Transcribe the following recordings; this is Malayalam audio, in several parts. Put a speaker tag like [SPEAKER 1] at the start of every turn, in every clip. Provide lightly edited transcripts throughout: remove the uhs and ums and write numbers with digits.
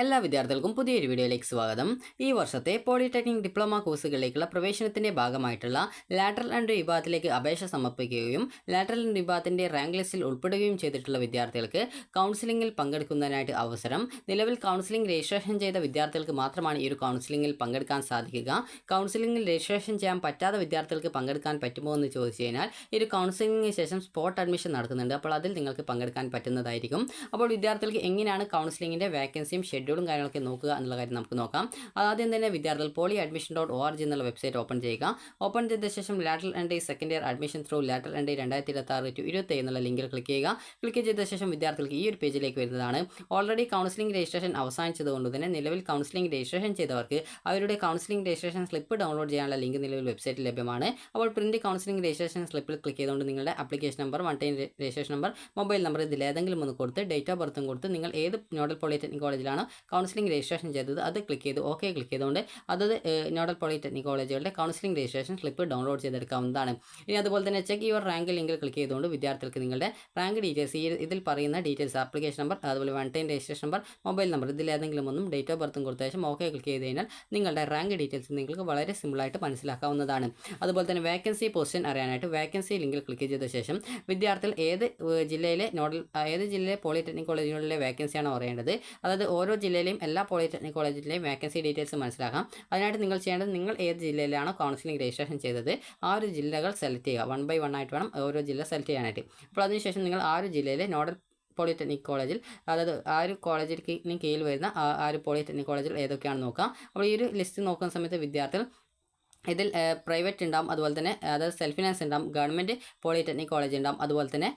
[SPEAKER 1] എല്ലാ വിദ്യാർത്ഥികൾക്കും പുതിയൊരു വീഡിയോയിലേക്ക് സ്വാഗതം. ഈ വർഷത്തെ പോളിടെക്നിക് ഡിപ്ലോമ കോഴ്സുകളിലേക്കുള്ള പ്രവേശനത്തിന്റെ ഭാഗമായിട്ടുള്ള ലാറ്ററൽ എൻട്രി വിഭാഗത്തിലേക്ക് അപേക്ഷ സമർപ്പിക്കുകയും ലാറ്ററൽ എൻട്രി വിഭാഗത്തിന്റെ റാങ്ക് ലിസ്റ്റിൽ ഉൾപ്പെടുകയും ചെയ്തിട്ടുള്ള വിദ്യാർത്ഥികൾക്ക് കൗൺസിലിംഗിൽ പങ്കെടുക്കുന്നതിനായിട്ട് അവസരം. നിലവിൽ കൗൺസിലിംഗ് രജിസ്ട്രേഷൻ ചെയ്ത വിദ്യാർത്ഥികൾക്ക് മാത്രമാണ് ഈ ഒരു കൗൺസിലിംഗിൽ പങ്കെടുക്കാൻ സാധിക്കുക. കൗൺസിലിംഗിൽ രജിസ്ട്രേഷൻ ചെയ്യാൻ പറ്റാത്ത വിദ്യാർത്ഥികൾക്ക് പങ്കെടുക്കാൻ പറ്റുമോ എന്ന് ചോദിച്ചു കഴിഞ്ഞാൽ ഈ ഒരു കൗൺസിലിംഗിന് ശേഷം സ്പോട്ട് അഡ്മിഷൻ നടക്കുന്നുണ്ട്. അപ്പോൾ അതിൽ നിങ്ങൾക്ക് പങ്കെടുക്കാൻ പറ്റുന്നതായിരിക്കും. അപ്പോൾ വിദ്യാർത്ഥികൾക്ക് എങ്ങനെയാണ് കൗൺസിലിംഗിന്റെ വേക്കൻസിയും ഷെഡ്യൂളും കാര്യങ്ങളൊക്കെ നോക്കുക എന്നുള്ള കാര്യം നമുക്ക് നോക്കാം. ആദ്യം തന്നെ വിദ്യാർത്ഥികൾ polyadmission.org എന്നുള്ള വെബ്സൈറ്റ് ഓപ്പൺ ചെയ്യുക. ഓപ്പൺ ചെയ്ത ശേഷം lateral entry second year admission through lateral entry 2026-27 എന്നുള്ള ലിങ്കിൽ ക്ലിക്ക് ചെയ്യുക. ക്ലിക്ക് ചെയ്ത ശേഷം വിദ്യാർത്ഥികൾക്ക് ഈ ഒരു പേജിലേക്ക് വരുന്നതാണ്. ഓൾറെഡി കൗൺസിലിംഗ് രജിസ്ട്രേഷൻ അവസാനിച്ചതുകൊണ്ട് തന്നെ നിലവിൽ കൗൺസിലിംഗ് രജിസ്ട്രേഷൻ ചെയ്തവർക്ക് അവരുടെ കൗൺസിലിംഗ് രജിസ്ട്രേഷൻ സ്ലിപ്പ് ഡൗൺലോഡ് ചെയ്യാനുള്ള ലിങ്ക് നിലവിൽ വെബ്സൈറ്റിൽ ലഭ്യമാണ്. അപ്പോൾ പ്രിന്റ് കൗൺസിലിംഗ് രജിസ്ട്രേഷൻ സ്ലിപ്പിൽ ക്ലിക്ക് ചെയ്തുകൊണ്ട് നിങ്ങളുടെ application number, one time registration number, mobile number ഇതിൽ ഏതെങ്കിലും ഒന്ന് കൊടുത്ത് ഡേറ്റ് ഓഫ് ബർത്തും കൊടുത്ത് നിങ്ങൾ ഏത് നോഡൽ പോളിടെക്നിക് കോളേജിലാണ് കൗൺസിലിംഗ് രജിസ്ട്രേഷൻ ചെയ്തത് അത് ക്ലിക്ക് ചെയ്ത് ഓക്കെ ക്ലിക്ക് ചെയ്തുകൊണ്ട് അതത് നോഡൽ പോളിടെക്നിക് കോളേജുകളുടെ കൗൺസിലിംഗ് രജിസ്ട്രേഷൻ സ്ലിപ്പ് ഡൗൺലോഡ് ചെയ്തെടുക്കാവുന്നതാണ്. ഇനി അതുപോലെ തന്നെ ചെക്ക് യുവർ റാങ്ക് ലിങ്കിൽ ക്ലിക്ക് ചെയ്തുകൊണ്ട് വിദ്യാർത്ഥികൾക്ക് നിങ്ങളുടെ റാങ്ക് ഡീറ്റെയിൽസ് ഇതിൽ പറയുന്ന ഡീറ്റെയിൽസ് ആപ്ലിക്കേഷൻ നമ്പർ, അതുപോലെ one time registration number, mobile number ഇതിൽ ഏതെങ്കിലും ഒന്നും ഡേറ്റ് ഓഫ് ബർത്തും കൊടുത്ത ശേഷം ഓക്കെ ക്ലിക്ക് ചെയ്ത് കഴിഞ്ഞാൽ നിങ്ങളുടെ റാങ്ക് ഡീറ്റെയിൽസ് നിങ്ങൾക്ക് വളരെ സിമ്പിളായിട്ട് മനസ്സിലാക്കാവുന്നതാണ്. അതുപോലെ തന്നെ വേക്കൻസി പൊസിഷൻ അറിയാനായിട്ട് വേക്കൻസി ലിങ്കിൽ ക്ലിക്ക് ചെയ്ത ശേഷം വിദ്യാർത്ഥികൾ ഏത് ജില്ലയിലെ പോളിടെക്നിക് കോളേജുകളിലെ വേക്കൻസിയാണോ അറിയേണ്ടത്, അതായത് ഓരോ ജില്ലയിലെയും എല്ലാ പോളിടെക്നിക് കോളേജിലെയും വേക്കൻസി ഡീറ്റെയിൽസ് മനസ്സിലാക്കാം. അതിനായിട്ട് നിങ്ങൾ ചെയ്യേണ്ടത് നിങ്ങൾ ഏത് ജില്ലയിലാണോ കൗൺസിലിംഗ് രജിസ്ട്രേഷൻ ചെയ്തത് ആ ഒരു ജില്ലകൾ സെലക്ട് ചെയ്യുക. 1 by 1 ആയിട്ട് വേണം ഓരോ ജില്ല സെലക്ട് ചെയ്യാനായിട്ട്. അപ്പോൾ അതിനുശേഷം നിങ്ങൾ ആ ഒരു ജില്ലയിലെ നോഡൽ പോളിടെക്നിക് കോളേജിൽ, അതായത് ആ ഒരു കോളേജിന് കീഴിൽ വരുന്ന ആ ഒരു പോളിടെക്നിക് കോളേജിൽ ഏതൊക്കെയാണെന്ന് നോക്കാം. അപ്പോൾ ഈ ഒരു ലിസ്റ്റ് നോക്കുന്ന സമയത്ത് വിദ്യാർത്ഥികൾ ഇതിൽ പ്രൈവറ്റ് ഉണ്ടാവും, അതുപോലെ തന്നെ അതായത് സെൽഫ് ഫിനാൻസ് ഉണ്ടാവും, ഗവൺമെൻറ് പോളിടെക്നിക് കോളേജ് ഉണ്ടാവും, അതുപോലെ തന്നെ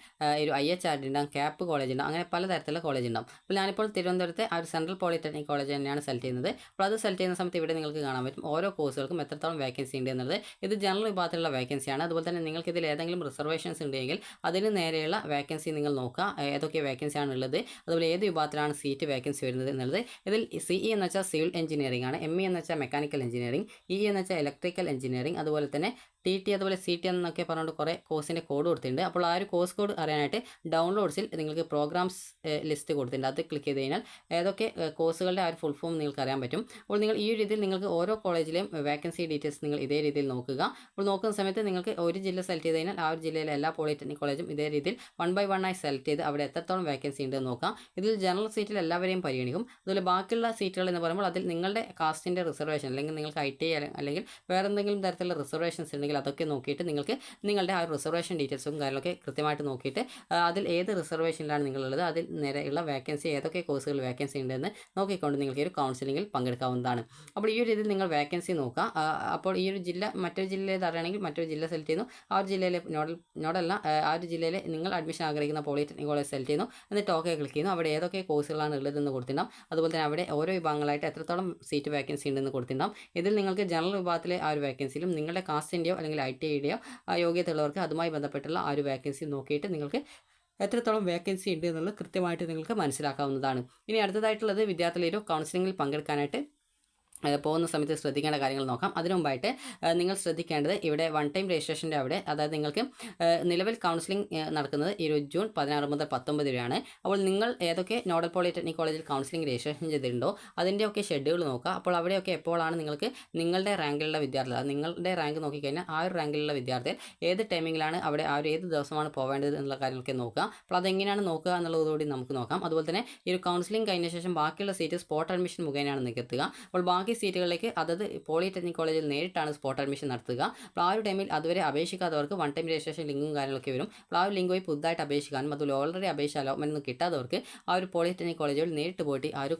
[SPEAKER 1] ഒരു IHRD ഉണ്ടാവും, ക്യാപ്പ് കോളേജ് ഉണ്ടാവും, അങ്ങനെ പലതരത്തിലുള്ള കോളേജ് ഉണ്ടാവും. അപ്പോൾ ഞാനിപ്പോൾ തിരുവനന്തപുരത്തെ ആ ഒരു സെൻട്രൽ പോളിടെക്നിക് കോളേജ് തന്നെയാണ് സെലക്ട് ചെയ്യുന്നത്. അപ്പോൾ അത് സെലക്ട് ചെയ്യുന്ന സമയത്ത് ഇവിടെ നിങ്ങൾക്ക് കാണാൻ പറ്റും ഓരോ കോഴ്സുകൾക്കും എത്രത്തോളം വേക്കൻസി ഉണ്ട് എന്നുള്ളത്. ഇത് ജനറൽ വിഭാഗത്തിലുള്ള വേക്കൻസിയാണ്. അതുപോലെ തന്നെ നിങ്ങൾക്ക് ഇതിൽ ഏതെങ്കിലും റിസർവേഷൻസ് ഉണ്ടെങ്കിൽ അതിന് നേരെയുള്ള വേക്കൻസി നിങ്ങൾ നോക്കുക, ഏതൊക്കെ വേക്കൻസിയാണ് ഉള്ളത്, അതുപോലെ ഏത് വിഭാഗത്തിലാണ് സീറ്റ് വേക്കൻസി വരുന്നത് എന്നുള്ളത്. ഇതിൽ CE എന്ന് വെച്ചാൽ സിവിൽ എഞ്ചിനീയറിംഗ് ആണ്, ME എന്ന് വെച്ചാൽ മെക്കാനിക്കൽ എഞ്ചിനീയറിംഗ്, EE എന്ന് വെച്ചാൽ ഇലക്ട്രിക്കൽ എഞ്ചിനീയറിംഗ്, അതുപോലെ തന്നെ TT അതുപോലെ CT എന്നൊക്കെ പറഞ്ഞുകൊണ്ട് കുറേ കോഴ്സിൻ്റെ കോഡ് കൊടുത്തിട്ടുണ്ട്. അപ്പോൾ ആ ഒരു കോഴ്സ് കോഡ് അറിയാനായിട്ട് ഡൗൺലോഡ്സിൽ നിങ്ങൾക്ക് പ്രോഗ്രാംസ് ലിസ്റ്റ് കൊടുത്തിട്ടുണ്ട്. അത് ക്ലിക്ക് ചെയ്ത് കഴിഞ്ഞാൽ ഏതൊക്കെ കോഴ്സുകളുടെ ആ ഒരു ഫുൾ ഫോം നിങ്ങൾക്ക് അറിയാൻ പറ്റും. അപ്പോൾ നിങ്ങൾ ഈ ഒരു രീതിയിൽ നിങ്ങൾക്ക് ഓരോ കോളേജിലെയും വേക്കൻസി ഡീറ്റെയിൽസ് നിങ്ങൾ ഇതേ രീതിയിൽ നോക്കുക. അപ്പോൾ നോക്കുന്ന സമയത്ത് നിങ്ങൾക്ക് ഒരു ജില്ല സെലക്ട് ചെയ്ത് കഴിഞ്ഞാൽ ആ ഒരു ജില്ലയിലെ എല്ലാ പോളിടെക്നിക് കോളേജും ഇതേ രീതിയിൽ 1 by 1 ആയി സെലക്ട് ചെയ്ത് അവിടെ എത്രത്തോളം വേക്കൻസി ഉണ്ടെന്ന് നോക്കാം. ഇതിൽ ജനറൽ സീറ്റിൽ എല്ലാവരെയും പരിഗണിക്കും. അതുപോലെ ബാക്കിയുള്ള സീറ്റുകൾ എന്ന് പറയുമ്പോൾ അതിൽ നിങ്ങളുടെ കാസ്റ്റിൻ്റെ റിസർവേഷൻ അല്ലെങ്കിൽ നിങ്ങൾക്ക് ITI അല്ലെങ്കിൽ വേറെ എന്തെങ്കിലും തരത്തിലുള്ള റിസർവേഷൻസ് ഉണ്ടെങ്കിൽ അതൊക്കെ നോക്കിയിട്ട് നിങ്ങൾക്ക് നിങ്ങളുടെ ആ റിസർവേഷൻ ഡീറ്റെയിൽസും കാര്യങ്ങളൊക്കെ കൃത്യമായിട്ട് നോക്കിയിട്ട് അതിൽ ഏത് റിസർവേഷനിലാണ് നിങ്ങളുള്ളത്, അതിൽ നേരെയുള്ള വേക്കൻസി ഏതൊക്കെ കോഴ്സുകൾ വേക്കൻസി ഉണ്ടെന്ന് നോക്കിക്കൊണ്ട് നിങ്ങൾക്ക് ഒരു കൗൺസിലിംഗിൽ പങ്കെടുക്കാവുന്നതാണ്. അപ്പോൾ ഈ ഒരു രീതിയിൽ നിങ്ങൾ വേക്കൻസി നോക്കുക. അപ്പോൾ ഈ ഒരു ജില്ല മറ്റൊരു ജില്ലയിൽ അറിയണമെങ്കിൽ മറ്റൊരു ജില്ല സെലക്ട് ചെയ്യുന്നു, ആ ഒരു ജില്ലയിലെ നോഡല്ല ആ ഒരു ജില്ലയിലെ നിങ്ങൾ അഡ്മിഷൻ ആഗ്രഹിക്കുന്ന പോളിടെക്നിക് കോളേജ് സെലക്ട് ചെയ്യുന്നു, എന്നിട്ട് ഓക്കെ ക്ലിക്ക് ചെയ്യുന്നു. അവിടെ ഏതൊക്കെ കോഴ്സുകളാണ് ഉള്ളതെന്ന് കൊടുത്തിട്ടുണ്ടാവും. അതുപോലെ തന്നെ അവിടെ ഓരോ വിഭാഗങ്ങളായിട്ട് എത്രത്തോളം സീറ്റ് വേക്കൻസി ഉണ്ടെന്ന് കൊടുത്തിട്ടുണ്ടാവും. ഇതിൽ നിങ്ങൾക്ക് ജനറൽ വിഭാഗത്തിലെ ആ ഒരു വേക്കൻസിയിലും നിങ്ങളുടെ കാസ്റ്റിൻ്റെയോ അല്ലെങ്കിൽ ITIയുടെയോ യോഗ്യത ഉള്ളവർക്ക് അതുമായി ബന്ധപ്പെട്ടുള്ള ആ ഒരു വേക്കൻസി നോക്കിയിട്ട് നിങ്ങൾക്ക് എത്രത്തോളം വേക്കൻസി ഉണ്ട് എന്നുള്ളത് കൃത്യമായിട്ട് നിങ്ങൾക്ക് മനസ്സിലാക്കാവുന്നതാണ്. ഇനി അടുത്തതായിട്ടുള്ളത് വിദ്യാർത്ഥികൾ ഒരു കൗൺസിലിംഗിൽ പങ്കെടുക്കാനായിട്ട് പോകുന്ന സമയത്ത് ശ്രദ്ധിക്കേണ്ട കാര്യങ്ങൾ നോക്കാം. അതിനു മുമ്പായിട്ട് നിങ്ങൾ ശ്രദ്ധിക്കേണ്ടത് ഇവിടെ വൺ ടൈം രജിസ്ട്രേഷൻ്റെ അവിടെ, അതായത് നിങ്ങൾക്ക് നിലവിൽ കൗൺസിലിംഗ് നടക്കുന്നത് ജൂൺ 16 മുതൽ 19 വരെയാണ്. അപ്പോൾ നിങ്ങൾ ഏതൊക്കെ നോഡൽ പോളിടെക്നിക് കോളേജിൽ കൗൺസിലിംഗ് രജിസ്ട്രേഷൻ ചെയ്തിട്ടുണ്ടോ അതിൻ്റെയൊക്കെ ഷെഡ്യൂൾ നോക്കുക. അപ്പോൾ അവിടെയൊക്കെ എപ്പോഴാണ് നിങ്ങൾക്ക് നിങ്ങളുടെ റാങ്കിലുള്ള വിദ്യാർത്ഥികൾ, നിങ്ങളുടെ റാങ്ക് നോക്കിക്കഴിഞ്ഞാൽ ആ ഒരു റാങ്കിലുള്ള വിദ്യാർത്ഥികൾ ഏത് ടൈമിങ്ങിലാണ് അവിടെ ആ ഒരു ഏത് ദിവസമാണ് പോവേണ്ടത് എന്നുള്ള കാര്യങ്ങളൊക്കെ നോക്കുക. അപ്പോൾ അതെങ്ങനെയാണ് നോക്കുക എന്നുള്ളതുകൂടി നമുക്ക് നോക്കാം. അതുപോലെ തന്നെ ഈ ഒരു കൗൺസിലിംഗ് കഴിഞ്ഞ ശേഷം ബാക്കിയുള്ള സീറ്റ് സ്പോട്ട് അഡ്മിഷൻ മുഖേനയാണ് നികത്തുക. അപ്പോൾ ബാക്കി സീറ്റുകളിലേക്ക് അതത് പോളിടെക്നിക് കോളേജിൽ നേരിട്ടാണ് സ്പോട്ട് അഡ്മിഷൻ നടത്തുക. അപ്പോൾ ആ ഒരു ടൈമിൽ അതുവരെ അപേക്ഷിക്കാത്തവർക്ക് വൺ ടൈം രജിസ്ട്രേഷൻ ലിങ്കും കാര്യങ്ങളൊക്കെ വരും. അപ്പോൾ ആ ഒരു ലിങ്ക് വഴി പുതുതായിട്ട് അപേക്ഷിക്കാനും അതുപോലെ ഓൾറെഡി അപേക്ഷ അലോട്ട്മെൻറ്റ് ഒന്നും കിട്ടാത്തവർക്ക് ആ ഒരു പോളിടെക്നിക് കോളേജുകളിൽ നേരിട്ട് പോയിട്ട് ആ ഒരു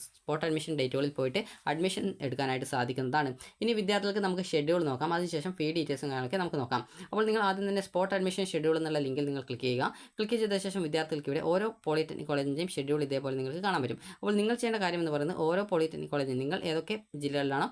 [SPEAKER 1] സ്പോട്ട് അഡ്മിഷൻ ഡേറ്റുകളിൽ പോയിട്ട് അഡ്മിഷൻ എടുക്കാനായിട്ട് സാധിക്കുന്നതാണ്. ഇനി വിദ്യാർത്ഥികൾക്ക് നമുക്ക് ഷെഡ്യൂൾ നോക്കാം, അതിനുശേഷം ഫീ ഡീറ്റെയിൽസും കാര്യങ്ങളൊക്കെ നമുക്ക് നോക്കാം. അപ്പോൾ നിങ്ങൾ ആദ്യം തന്നെ സ്പോട്ട് അഡ്മിഷൻ ഷെഡ്യൂൾ എന്നുള്ള ലിങ്കിൽ നിങ്ങൾ ക്ലിക്ക് ചെയ്യുക. ക്ലിക്ക് ചെയ്ത ശേഷം വിദ്യാർത്ഥികൾക്ക് ഇവിടെ ഓരോ പോളിടെക്നിക് കോളേജിൻ്റെയും ഷെഡ്യൂൾ ഇതേപോലെ നിങ്ങൾക്ക് കാണാൻ പറ്റും. അപ്പോൾ നിങ്ങൾ ചെയ്യേണ്ട കാര്യം എന്ന് പറയുന്നത് ഓരോ പോളിടെക്നിക് കോളേജിൽ നിങ്ങൾ ഏതൊക്കെ ഏതൊക്കെ ജില്ലകളിലാണോ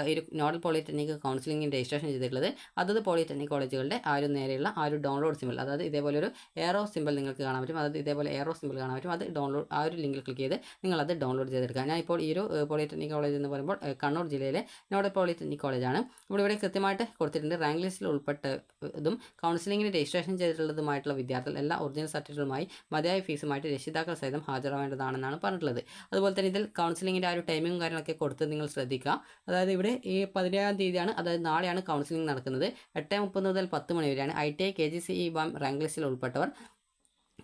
[SPEAKER 1] ഈ ഒരു നോഡൽ പോളിടെക്നിക് കൗൺസിലിംഗിന് രജിസ്ട്രേഷൻ ചെയ്തിട്ടുള്ളത് അതത് പോളിടെക്നിക് കോളേജുകളുടെ ആ ഒരു നേരെയുള്ള ആ ഒരു ഡൗൺലോഡ് സിമ്പിൾ, അതായത് ഇതേപോലെ ഒരു എയറോ സിമ്പിൾ നിങ്ങൾക്ക് കാണാൻ പറ്റും. അതായത് ഇതേപോലെ എയറോ സിമ്പിൾ കാണാൻ പറ്റും. അത് ഡൗൺലോഡ് ആ ഒരു ലിങ്കിൽ ക്ലിക്ക് ചെയ്ത് നിങ്ങളത് ഡൗൺലോഡ് ചെയ്തെടുക്കുക. ഞാൻ ഇപ്പോൾ ഈ ഒരു പോളിടെക്നിക് കോളേജ് എന്ന് പറയുമ്പോൾ കണ്ണൂർ ജില്ലയിലെ നോഡൽ പോളിടെക്നിക് കോളേജാണ്. ഇവിടെ കൃത്യമായിട്ട് കൊടുത്തിട്ടുണ്ട് റാങ്ക് ലിസ്റ്റിൽ ഉൾപ്പെട്ടതും കൗൺസിലിംഗിന് രജിസ്ട്രേഷൻ ചെയ്തിട്ടുള്ളതുമായിട്ടുള്ള വിദ്യാർത്ഥികൾ എല്ലാ ഒറിജിനൽ സർട്ടിഫിക്കറ്റുമായി മതിയായ ഫീസുമായിട്ട് രക്ഷിതാക്കൾ സഹിതം ഹാജരാവേണ്ടതാണെന്നാണ് പറഞ്ഞിട്ടുള്ളത്. അതുപോലെ തന്നെ ഇതിൽ കൗൺസിലിംഗിൻ്റെ ആ ഒരു ടൈമിങ്ങും കാര്യങ്ങളൊക്കെ കൊടുത്ത് നിങ്ങൾ ശ്രദ്ധിക്കുക. അതായത് ഇവിടെ ഈ 17-ാം തീയതിയാണ്, അതായത് നാളെയാണ് കൗൺസിലിംഗ് നടക്കുന്നത്. 8:30 മുതൽ 10 മണി വരെയാണ്. ITI KGCE റാങ്ക് ലിസ്റ്റിൽ ഉൾപ്പെട്ടവർ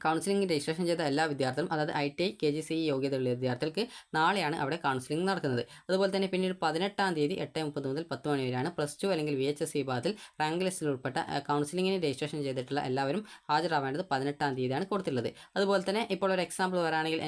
[SPEAKER 1] കൗൺസിലിംഗ് രജിസ്ട്രേഷൻ ചെയ്ത എല്ലാ വിദ്യാർത്ഥികളും, അതായത് ITI KGCE യോഗ്യതയുള്ള വിദ്യാർത്ഥികൾക്ക് നാളെയാണ് അവിടെ കൗൺസിലിംഗ് നടക്കുന്നത്. അതുപോലെ തന്നെ പിന്നീട് 18-ാം തീയതി 8:30 മുതൽ 10 മണി വരെയാണ് +2 അല്ലെങ്കിൽ VHS വിഭാഗത്തിൽ റാങ്ക് ലിസ്റ്റിൽ ഉൾപ്പെട്ട കൗൺസിലിംഗിന് രജിസ്ട്രേഷൻ ചെയ്തിട്ടുള്ള എല്ലാവരും ഹാജരാവേണ്ടത് 18-ാം തീയതിയാണ് കൊടുത്തിട്ടുള്ളത്. അതുപോലെ തന്നെ ഇപ്പോൾ ഒരു എക്സാമ്പിൾ പറയുകയാണെങ്കിൽ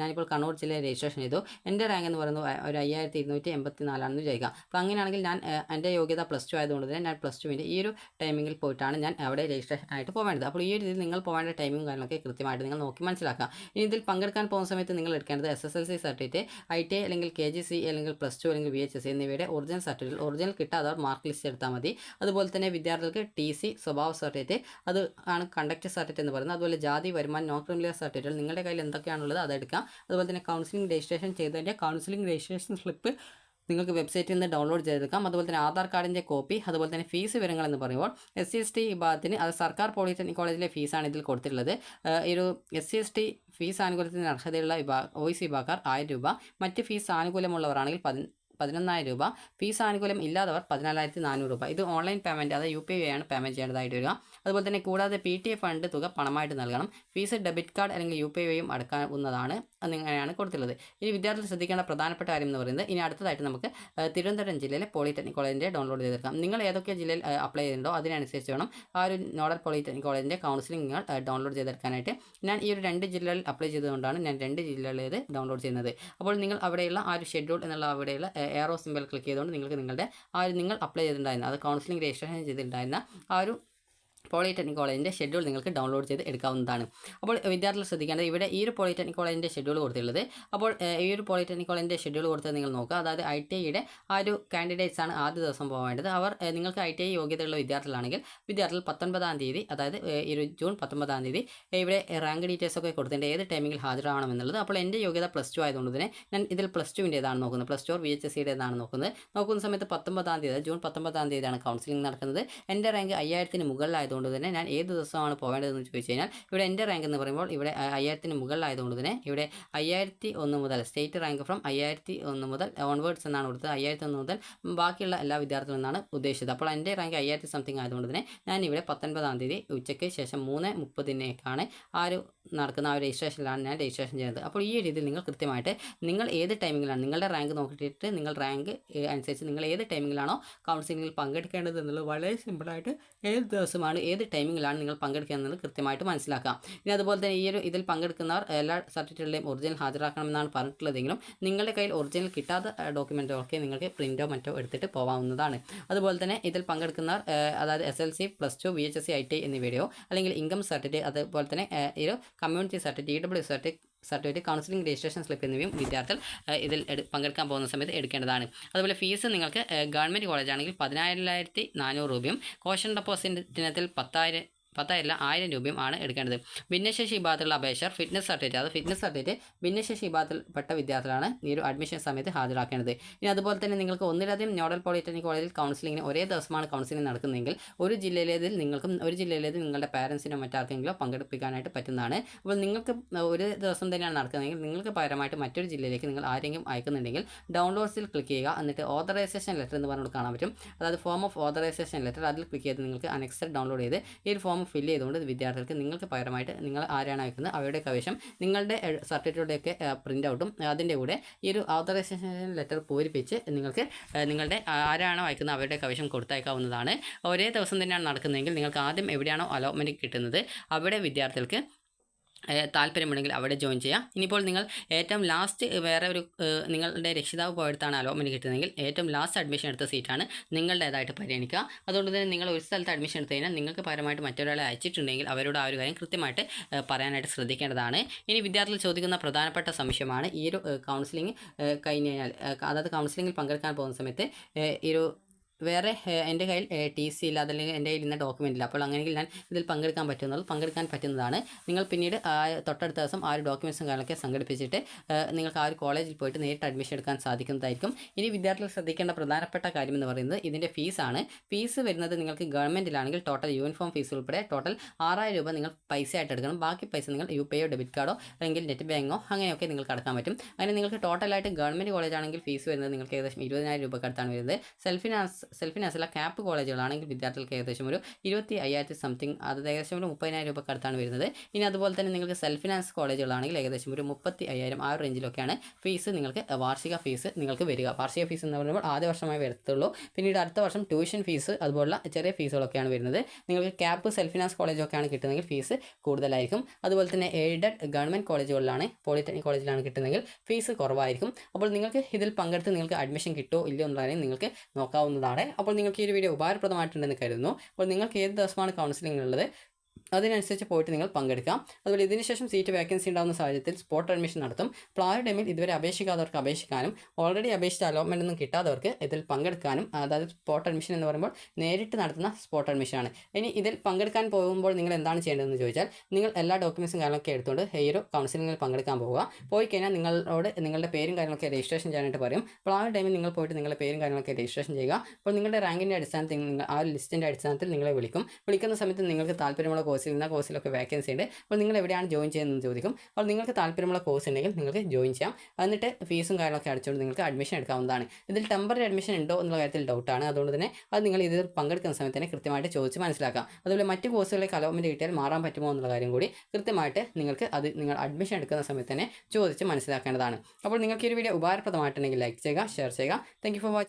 [SPEAKER 1] ഞാനിപ്പോൾ കണ്ണൂർ ജില്ലയിൽ രജിസ്ട്രേഷൻ ചെയ്തു. എൻ്റെ റാങ്ക് എന്ന് പറയുന്നത് ഒരു 5284 ആണെന്ന് വിചാരിക്കാം. അപ്പോൾ അങ്ങനെയാണെങ്കിൽ ഞാൻ എൻ്റെ യോഗ്യത +2 ആയതുകൊണ്ട് തന്നെ ഞാൻ +2ൻ്റെ ഈ ഒരു ടൈമിങ്ങിൽ പോയിട്ടാണ് ഞാൻ അവിടെ രജിസ്ട്രേഷൻ ആയിട്ട് പോവേണ്ടത്. അപ്പോൾ ഈ ഒരു രീതിയിൽ നിങ്ങൾ പോവേണ്ട ടൈമിംഗ് കാര്യങ്ങളൊക്കെ കൃത്യമായിട്ട് നിങ്ങൾ നോക്കി മനസ്സിലാക്കുക. ഇനി ഇതിൽ പങ്കെടുക്കാൻ പോകുന്ന സമയത്ത് നിങ്ങൾ എടുക്കേണ്ടത് SSLC സർട്ടിഫിക്കറ്റ്, ITI അല്ലെങ്കിൽ KGCE അല്ലെങ്കിൽ +2 അല്ലെങ്കിൽ VHS എന്നിവയുടെ ഒറിജിനൽ സർട്ടിഫിക്കറ്റ്, ഒറിജിനൽ കിട്ടാത്തവർ മാർക്ക് ലിസ്റ്റ് എടുത്താൽ മതി. അതുപോലെ തന്നെ വിദ്യാർത്ഥികൾക്ക് TC, സ്വഭാവ സർട്ടിഫിക്കറ്റ്, അത് ആണ് കണ്ടക്ട് സർട്ടിഫിക്കറ്റ് എന്ന് പറയുന്നത്. അതുപോലെ ജാതി, വരുമാനം, നോൺ ക്രിമിനൽ സർട്ടിഫിക്കറ്റ് നിങ്ങളുടെ കയ്യിൽ എന്തൊക്കെയാണുള്ളത് അതെടുക്കാം. അതുപോലെ തന്നെ കൗൺസിലിംഗ് രജിസ്ട്രേഷൻ ചെയ്തതിൻ്റെ കൗൺസിലിംഗ് രജിസ്ട്രേഷൻ സ്ലിപ്പ് നിങ്ങൾക്ക് വെബ്സൈറ്റിൽ നിന്ന് ഡൗൺലോഡ് ചെയ്തെടുക്കാം. അതുപോലെ തന്നെ ആധാർ കാർഡിൻ്റെ കോപ്പി, അതുപോലെ തന്നെ ഫീസ് വിവരങ്ങൾ എന്ന് പറയുമ്പോൾ SC/ST വിഭാഗത്തിന് അത് സർക്കാർ പോളിടെക്നിക് കോളേജിലെ ഫീസാണ് ഇതിൽ കൊടുത്തിട്ടുള്ളത്. ഒരു SC/ST ഫീസ് ആനുകൂല്യത്തിന് അർഹതയുള്ള OIC വിഭാഗക്കാർ 1000 രൂപ, മറ്റ് ഫീസ് ആനുകൂല്യമുള്ളവരാണെങ്കിൽ 11,000 രൂപ, ഫീസ് ആനുകൂല്യം ഇല്ലാത്തവർ 14,400 രൂപ. ഇത് ഓൺലൈൻ പേയ്മെൻറ്റ്, അതായത് UPI ആണ് പേയ്മെൻറ്റ് ചെയ്യേണ്ടതായിട്ട് വരിക. അതുപോലെ തന്നെ കൂടാതെ PTA ഫണ്ട് തുക പണമായിട്ട് നൽകണം. ഫീസ് ഡെബിറ്റ് കാർഡ് അല്ലെങ്കിൽ UPI വഴിയും അടക്കാവുന്നതാണ്. എന്നിങ്ങനെയാണ് കൊടുത്തിട്ടുള്ളത്. ഇനി വിദ്യാർത്ഥികൾ ശ്രദ്ധിക്കേണ്ട പ്രധാനപ്പെട്ട കാര്യം എന്ന് പറയുന്നത്, ഇനി അടുത്തതായിട്ട് നമുക്ക് തിരുവനന്തപുരം ജില്ലയിലെ പോളിടെക്നിക് കോളേജിൻ്റെ ഡൗൺലോഡ് ചെയ്തെടുക്കാം. നിങ്ങൾ ഏതൊക്കെ ജില്ലയിൽ അപ്ലൈ ചെയ്തിട്ടുണ്ടോ അതിനനുസരിച്ച് വേണം ആ ഒരു നോഡൽ പോളിടെക്നിക് കോളേജിൻ്റെ കൗൺസിലിംഗ് നിങ്ങൾ ഡൗൺലോഡ് ചെയ്തെടുക്കാനായിട്ട്. ഞാൻ ഈ ഒരു 2 ജില്ലകളിൽ അപ്ലൈ ചെയ്തുകൊണ്ടാണ് ഞാൻ 2 ജില്ലകളിലേത് ഡൗൺലോഡ് ചെയ്യുന്നത്. അപ്പോൾ നിങ്ങൾ അവിടെയുള്ള ആ ഒരു ഷെഡ്യൂൾ എന്നുള്ള അവിടെയുള്ള എയറോ സിമ്പിൾ ക്ലിക്ക് ചെയ്തുകൊണ്ട് നിങ്ങൾക്ക് നിങ്ങളുടെ ആ ഒരു നിങ്ങൾ അപ്ലൈ ചെയ്തിട്ടുണ്ടായിരുന്ന, അത് കൗൺസിലിംഗ് രജിസ്ട്രേഷൻ ചെയ്തിട്ടുണ്ടായിരുന്ന ആ ഒരു പോളിടെക്നിക് കോളേജിൻ്റെ ഷെഡ്യൂൾ നിങ്ങൾക്ക് ഡൗൺലോഡ് ചെയ്ത് എടുക്കാവുന്നതാണ്. അപ്പോൾ വിദ്യാർത്ഥികൾ ശ്രദ്ധിക്കേണ്ടത്, ഇവിടെ ഈ ഒരു പോളിടെക്നിക് കോളേജിൻ്റെ ഷെഡ്യൂൾ കൊടുത്തിട്ടുള്ളത്. അപ്പോൾ ഈ ഒരു പോളിടെക്നിക് കോളേജിൻ്റെ ഷെഡ്യൂൾ കൊടുത്തത് നിങ്ങൾ നോക്കുക. അതായത് ITIയുടെ ആ ഒരു കാൻഡിഡേറ്റ്സ് ആണ് ആദ്യ ദിവസം പോകേണ്ടത്. അവർ നിങ്ങൾക്ക് ITI യോഗ്യതയുള്ള വിദ്യാർത്ഥികളാണെങ്കിൽ വിദ്യാർത്ഥികൾ 19-ാം തീയതി, അതായത് ഈ ജൂൺ 19-ാം തീയതി ഇവിടെ റാങ്ക് ഡീറ്റെയിൽസ് ഒക്കെ കൊടുത്തിട്ടുണ്ട്, ഏത് ടൈമിങ്ങിൽ ഹാജരാവണമെന്നുള്ളത്. അപ്പോൾ എൻ്റെ യോഗ്യത +2 ആയതുകൊണ്ട് തന്നെ ഞാൻ ഇതിൽ +2ൻ്റേതാണ് നോക്കുന്നത്, +2 VHSCയുടേതാണ് നോക്കുന്ന സമയത്ത് 19-ാം തീയതി, ജൂൺ 19-ാം തീയതിയാണ് കൗൺസിലിംഗ് നടക്കുന്നത്. എൻ്റെ റാങ്ക് 5000-ന് മുകളിലായതുകൊണ്ട് തന്നെ ഞാൻ ഏത് ദിവസമാണ് പോകേണ്ടതെന്ന് ചോദിച്ചു കഴിഞ്ഞാൽ, ഇവിടെ എൻ്റെ റാങ്ക് എന്ന് പറയുമ്പോൾ ഇവിടെ 5000-ന് മുകളിലായതുകൊണ്ട് തന്നെ ഇവിടെ 5001 മുതൽ സ്റ്റേറ്റ് റാങ്ക് ഫ്രം 5001 മുതൽ ഓൺവേർഡ്സ് എന്നാണ് കൊടുത്തത്. 5001 മുതൽ ബാക്കിയുള്ള എല്ലാ വിദ്യാർത്ഥികളും എന്നാണ് ഉദ്ദേശിച്ചത്. അപ്പോൾ എൻ്റെ റാങ്ക് 5000 സംതിങ് ആയതുകൊണ്ട് തന്നെ ഞാൻ ഇവിടെ 19-ാം തീയതി ഉച്ചയ്ക്ക് ശേഷം 3:30-നേക്കാണ് ആ ഒരു നടക്കുന്ന ആ ഒരു രജിസ്ട്രേഷനിലാണ് ഞാൻ രജിസ്ട്രേഷൻ ചെയ്യുന്നത്. അപ്പോൾ ഈ രീതിയിൽ നിങ്ങൾ കൃത്യമായിട്ട് നിങ്ങൾ ഏത് ടൈമിങ്ങിലാണ് നിങ്ങളുടെ റാങ്ക് നോക്കിയിട്ട് നിങ്ങൾ റാങ്ക് അനുസരിച്ച് നിങ്ങൾ ഏത് ടൈമിങ്ങിലാണോ കൗൺസിലിംഗിൽ പങ്കെടുക്കേണ്ടത് എന്നുള്ളത് വളരെ സിമ്പിളായിട്ട് ഏത് ദിവസമാണ് ഏത് ടൈമിങ്ങിലാണ് നിങ്ങൾ പങ്കെടുക്കുന്നത് കൃത്യമായിട്ട് മനസ്സിലാക്കാം. ഇനി അതുപോലെ തന്നെ ഈ ഒരു ഇതിൽ പങ്കെടുക്കുന്നവർ എല്ലാ സർട്ടിഫിക്കറ്റുകളുടെയും ഒറിജിനൽ ഹാജരാക്കണമെന്നാണ് പറഞ്ഞിട്ടുള്ളതെങ്കിലും നിങ്ങളുടെ കയ്യിൽ ഒറിജിനൽ കിട്ടാത്ത ഡോക്യുമെൻറ്റുകളൊക്കെ നിങ്ങൾക്ക് പ്രിൻറ്റോ മറ്റോ എടുത്തിട്ട് പോകാവുന്നതാണ്. അതുപോലെ തന്നെ ഇതിൽ പങ്കെടുക്കുന്നവർ അതായത് SLC, +2, VHSC, ITI എന്നിവയുടെയോ അല്ലെങ്കിൽ ഇൻകം സർട്ടിഫിക്കറ്റ്, അതുപോലെ തന്നെ ഈ ഒരു community certificate, EW certificate, counselling registration slip എന്നിവയും വിദ്യാർത്ഥികൾ ഇതിൽ പങ്കെടുക്കാൻ പോകുന്ന സമയത്ത് എടുക്കേണ്ടതാണ്. അതുപോലെ ഫീസ് നിങ്ങൾക്ക് ഗവൺമെൻറ് കോളേജാണെങ്കിൽ 14,400 രൂപയും കോഷൻ ഡെപ്പോസിറ്റിനത്തിൽ 10,000 രൂപയും ആണ് എടുക്കേണ്ടത്. ഭിന്നശേഷി വിഭാഗത്തിലുള്ള അപേക്ഷകർ ഫിറ്റ്നസ് സർട്ടിഫിക്കറ്റ്, അത് ഫിറ്റ്നസ് സർട്ടിഫിക്കറ്റ് ഭിന്നശേഷി വിഭാഗത്തിൽപ്പെട്ട വിദ്യാർത്ഥികളാണ് ഈ ഒരു അഡ്മിഷൻ സമയത്ത് ഹാജരാക്കേണ്ടത്. ഇനി അതുപോലെ തന്നെ നിങ്ങൾക്ക് ഒന്നിലധികം നോഡൽ പോളിടെക്നിക് കോളേജിൽ കൗൺസിലിംഗിന് ഒരേ ദിവസമാണ് കൗൺസിലിംഗ് നടക്കുന്നതെങ്കിൽ ഒരു ജില്ലയിലേതിൽ നിങ്ങളുടെ പാരൻസിനോ മറ്റാർക്കെങ്കിലും പങ്കെടുപ്പിക്കാനായിട്ട് പറ്റുന്നതാണ്. അപ്പോൾ നിങ്ങൾക്ക് ഒരു ദിവസം തന്നെയാണ് നടക്കുന്നതെങ്കിൽ നിങ്ങൾക്ക് പകരമായിട്ട് മറ്റൊരു ജില്ലയിലേക്ക് നിങ്ങൾ ആരെങ്കിലും അയക്കുന്നുണ്ടെങ്കിൽ ഡൗൺലോഡ്സിൽ ക്ലിക്ക് ചെയ്യുക. എന്നിട്ട് ഓതറൈസേഷൻ ലെറ്റർ എന്ന് പറഞ്ഞുകൊണ്ട് കാണാൻ പറ്റും, അതായത് ഫോം ഓഫ് ഓതറൈസേഷൻ ലെറ്റർ, അതിൽ ക്ലിക്ക് ചെയ്ത് നിങ്ങൾക്ക് അനെക്സർ ഡൗൺലോഡ് ചെയ്ത് ഈ ഒരു ഫോം ഫില്ല് ചെയ്തുകൊണ്ട് വിദ്യാർത്ഥികൾക്ക് നിങ്ങൾക്ക് പകരമായിട്ട് നിങ്ങൾ ആരാണ് അയക്കുന്നത് അവരുടെ കൈവശം നിങ്ങളുടെ സർട്ടിഫിക്കറ്റുടെയൊക്കെ പ്രിൻ്റ് ഔട്ടും അതിൻ്റെ കൂടെ ഈ ഒരു ഓതറൈസേഷൻ ലെറ്റർ പൂരിപ്പിച്ച് നിങ്ങൾക്ക് നിങ്ങളുടെ ആരാണോ അയക്കുന്നത് അവരുടെ കൈവശം കൊടുത്തയക്കാവുന്നതാണ്. ഒരേ ദിവസം തന്നെയാണ് നടക്കുന്നതെങ്കിൽ നിങ്ങൾക്ക് ആദ്യം എവിടെയാണോ അലോട്ട്മെൻറ്റ് കിട്ടുന്നത് അവിടെ വിദ്യാർത്ഥികൾക്ക് താല്പര്യമുണ്ടെങ്കിൽ അവിടെ ജോയിൻ ചെയ്യാം. ഇനിയിപ്പോൾ നിങ്ങൾ ഏറ്റവും ലാസ്റ്റ് വേറെ ഒരു നിങ്ങളുടെ രക്ഷിതാവ് പോയിടത്താണ് അലോട്ട്മെൻറ്റ് കിട്ടുന്നതെങ്കിൽ ഏറ്റവും ലാസ്റ്റ് അഡ്മിഷൻ എടുത്ത സീറ്റാണ് നിങ്ങളുടേതായിട്ട് പരിഗണിക്കുക. അതുകൊണ്ട് തന്നെ നിങ്ങൾ ഒരു സ്ഥലത്ത് അഡ്മിഷൻ എടുത്തു കഴിഞ്ഞാൽ നിങ്ങൾക്ക് പകരമായിട്ട് മറ്റൊരാളെ അയച്ചിട്ടുണ്ടെങ്കിൽ അവരോട് ആ ഒരു കാര്യം കൃത്യമായിട്ട് പറയാനായിട്ട് ശ്രദ്ധിക്കേണ്ടതാണ്. ഇനി വിദ്യാർത്ഥികൾ ചോദിക്കുന്ന പ്രധാനപ്പെട്ട സംശയമാണ് ഈ ഒരു കൗൺസിലിംഗ് കഴിഞ്ഞ് കഴിഞ്ഞാൽ, അതായത് കൗൺസിലിംഗിൽ പങ്കെടുക്കാൻ പോകുന്ന സമയത്ത് ഈ ഒരു വേറെ എൻ്റെ കയ്യിൽ TC ഇല്ല, അതല്ലെങ്കിൽ എൻ്റെ കയ്യിൽ ഇന്ന ഡോക്യുമെൻ്റ് ഇല്ല, അപ്പോൾ അങ്ങനെയെങ്കിൽ ഞാൻ ഇതിൽ പങ്കെടുക്കാൻ പറ്റുന്നതാണ്. നിങ്ങൾ പിന്നീട് തൊട്ടടുത്ത ദിവസം ആ ഒരു ഡോക്യുമെൻറ്റ്സും കാര്യങ്ങളൊക്കെ സംഘടിപ്പിച്ചിട്ട് നിങ്ങൾക്ക് ആ ഒരു കോളേജിൽ പോയിട്ട് നേരിട്ട് അഡ്മിഷൻ എടുക്കാൻ സാധിക്കുന്നതായിരിക്കും. ഇനി വിദ്യാർത്ഥികൾ ശ്രദ്ധിക്കേണ്ട പ്രധാനപ്പെട്ട കാര്യം എന്ന് പറയുന്നത് ഇതിൻ്റെ ഫീസാണ്. ഫീസ് വരുന്നത് നിങ്ങൾക്ക് ഗവൺമെൻറ്റിലാണെങ്കിൽ ടോട്ടൽ യൂണിഫോം ഫീസ് ഉൾപ്പെടെ ടോട്ടൽ 6000 രൂപ നിങ്ങൾ പൈസ ആയിട്ട് എടുക്കണം. ബാക്കി പൈസ നിങ്ങൾ UPI ഡെബിറ്റ് കാർഡോ അല്ലെങ്കിൽ നെറ്റ് ബാങ്കോ അങ്ങനെയൊക്കെ നിങ്ങൾക്ക് അടക്കാൻ പറ്റും. അങ്ങനെ നിങ്ങൾക്ക് ടോട്ടലായിട്ട് ഗവൺമെൻറ് കോളേജ് ആണെങ്കിൽ ഫീസ് വരുന്നത് നിങ്ങൾക്ക് ഏകദേശം 20,000 രൂപക്കടുത്താണ് വരുന്നത്. സെൽഫിനാസ് അല്ല ക്യാപ്പ് കോളേജുകളാണെങ്കിൽ വിദ്യാർത്ഥികൾക്ക് ഏകദേശം ഒരു 25,000 സംതിങ്, അത് ഏകദേശം ഒരു 30,000 രൂപക്കടുത്താണ് വരുന്നത്. ഇനി അതുപോലെ തന്നെ നിങ്ങൾക്ക് സെൽഫ് ഫിനാൻസ് കോളേജുകളാണെങ്കിൽ ഏകദേശം ഒരു 35,000 ആ ഒരു റേഞ്ചിലൊക്കെയാണ് ഫീസ് നിങ്ങൾക്ക് വാർഷിക ഫീസ് നിങ്ങൾക്ക് വരിക. വാർഷിക ഫീസ് എന്ന് പറയുമ്പോൾ ആദ്യ വർഷമായി വരത്തുള്ളൂ. പിന്നീട് അടുത്ത വർഷം ട്യൂഷൻ ഫീസ് അതുപോലുള്ള ചെറിയ ഫീസുകളൊക്കെയാണ് വരുന്നത്. നിങ്ങൾക്ക് ക്യാപ്പ് സെൽഫ് ഫിനാൻസ് കോളേജൊക്കെയാണ് കിട്ടുന്നതെങ്കിൽ ഫീസ് കൂടുതലായിരിക്കും. അതുപോലെ തന്നെ എയ്ഡഡ് ഗവൺമെൻറ് കോളേജുകളിലാണ്, പോളിടെക്നിക് കോളേജിലാണ് കിട്ടുന്നതെങ്കിൽ ഫീസ് കുറവായിരിക്കും. അപ്പോൾ നിങ്ങൾക്ക് ഇതിൽ പങ്കെടുത്ത് നിങ്ങൾക്ക് അഡ്മിഷൻ കിട്ടുമോ ഇല്ലയോ എന്ന കാര്യം നിങ്ങൾക്ക് നോക്കാവുന്നതാണ്. അപ്പോൾ നിങ്ങൾക്ക് ഈ ഒരു വീഡിയോ ഉപകാരപ്രദമായിട്ടുണ്ടെന്ന് കരുതുന്നു. അപ്പോൾ നിങ്ങൾക്ക് ഏത് ദിവസമാണ് കൗൺസിലിംഗ് ഉള്ളത് അതിനനുസരിച്ച് പോയിട്ട് നിങ്ങൾ പങ്കെടുക്കാം. അതുപോലെ ഇതിനുശേഷം സീറ്റ് വേക്കൻസി ഉണ്ടാകുന്ന സാഹചര്യത്തിൽ സ്പോട്ട് അഡ്മിഷൻ നടത്തും. അപ്പോൾ ആ ഒരു ടൈമിൽ ഇതുവരെ അപേക്ഷിക്കാത്തവർക്ക് അപേക്ഷിക്കാനും ഓൾറെഡി അപേക്ഷിച്ച അലോട്ട്മെൻ്റ് ഒന്നും കിട്ടാത്തവർക്ക് ഇതിൽ പങ്കെടുക്കാനും, അതായത് സ്പോട്ട് അഡ്മിഷൻ എന്ന് പറയുമ്പോൾ നേരിട്ട് നടത്തുന്ന സ്പോട്ട് അഡ്മിഷനാണ്. ഇനി ഇതിൽ പങ്കെടുക്കാൻ പോകുമ്പോൾ നിങ്ങൾ എന്താണ് ചെയ്യേണ്ടതെന്ന് ചോദിച്ചാൽ നിങ്ങൾ എല്ലാ ഡോക്യുമെൻസും കാര്യങ്ങളൊക്കെ എടുത്തുകൊണ്ട് ഈ ഒരു കൗൺസിലിംഗിൽ പങ്കെടുക്കാൻ പോവുക. പോയി കഴിഞ്ഞാൽ നിങ്ങളോട് നിങ്ങളുടെ പേരും കാര്യങ്ങളൊക്കെ രജിസ്ട്രേഷൻ ചെയ്യാനായിട്ട് പറയും. അപ്പോൾ ആ ഒരു ടൈമിൽ നിങ്ങൾ പോയിട്ട് നിങ്ങളുടെ പേരും കാര്യങ്ങളൊക്കെ രജിസ്ട്രേഷൻ ചെയ്യുക. അപ്പോൾ നിങ്ങളുടെ റാങ്കിൻ്റെ അടിസ്ഥാനത്തിൽ നിങ്ങൾ ആ ഒരു ലിസ്റ്റിൻ്റെ അടിസ്ഥാനത്തിൽ നിങ്ങളെ വിളിക്കുന്ന സമയത്ത് നിങ്ങൾക്ക് താല്പര്യമുള്ള കോഴ്സിലൊക്കെ വേക്കൻസി ഉണ്ട്. അപ്പോൾ നിങ്ങൾ എവിടെയാണ് ജോയിൻ ചെയ്യുന്നതെന്ന് ചോദിക്കും. അപ്പോൾ നിങ്ങൾക്ക് താല്പര്യമുള്ള കോഴ്സ് ഉണ്ടെങ്കിൽ നിങ്ങൾക്ക് ജോയിൻ ചെയ്യാം. എന്നിട്ട് ഫീസും കാര്യങ്ങളൊക്കെ അടിച്ചുകൊണ്ട് നിങ്ങൾക്ക് അഡ്മിഷൻ എടുക്കാവുന്നതാണ്. ഇതിൽ ടെമ്പററി അഡ്മിഷൻ ഉണ്ടോ എന്നുള്ള കാര്യത്തിൽ ഡൗട്ടാണ്. അതുകൊണ്ട് തന്നെ അത് നിങ്ങൾ ഇതിൽ പങ്കെടുക്കുന്ന സമയത്ത് തന്നെ കൃത്യമായിട്ട് ചോദിച്ച് മനസ്സിലാക്കാം. അതുപോലെ മറ്റ് കോഴ്സുകളിലേക്ക് അലോട്ട്മെൻറ്റ് കിട്ടിയാൽ മാറാൻ പറ്റുമോ എന്നുള്ള കാര്യം കൂടി കൃത്യമായിട്ട് നിങ്ങൾക്ക് നിങ്ങൾ അഡ്മിഷൻ എടുക്കുന്ന സമയത്ത് തന്നെ ചോദിച്ച് മനസ്സിലാക്കേണ്ടതാണ്. അപ്പോൾ നിങ്ങൾക്ക് ഈ ഒരു വീഡിയോ ഉപകാരപ്രദമായിട്ടുണ്ടെങ്കിൽ ലൈക്ക് ചെയ്യുക, ഷെയർ ചെയ്യുക. Thank you for watching.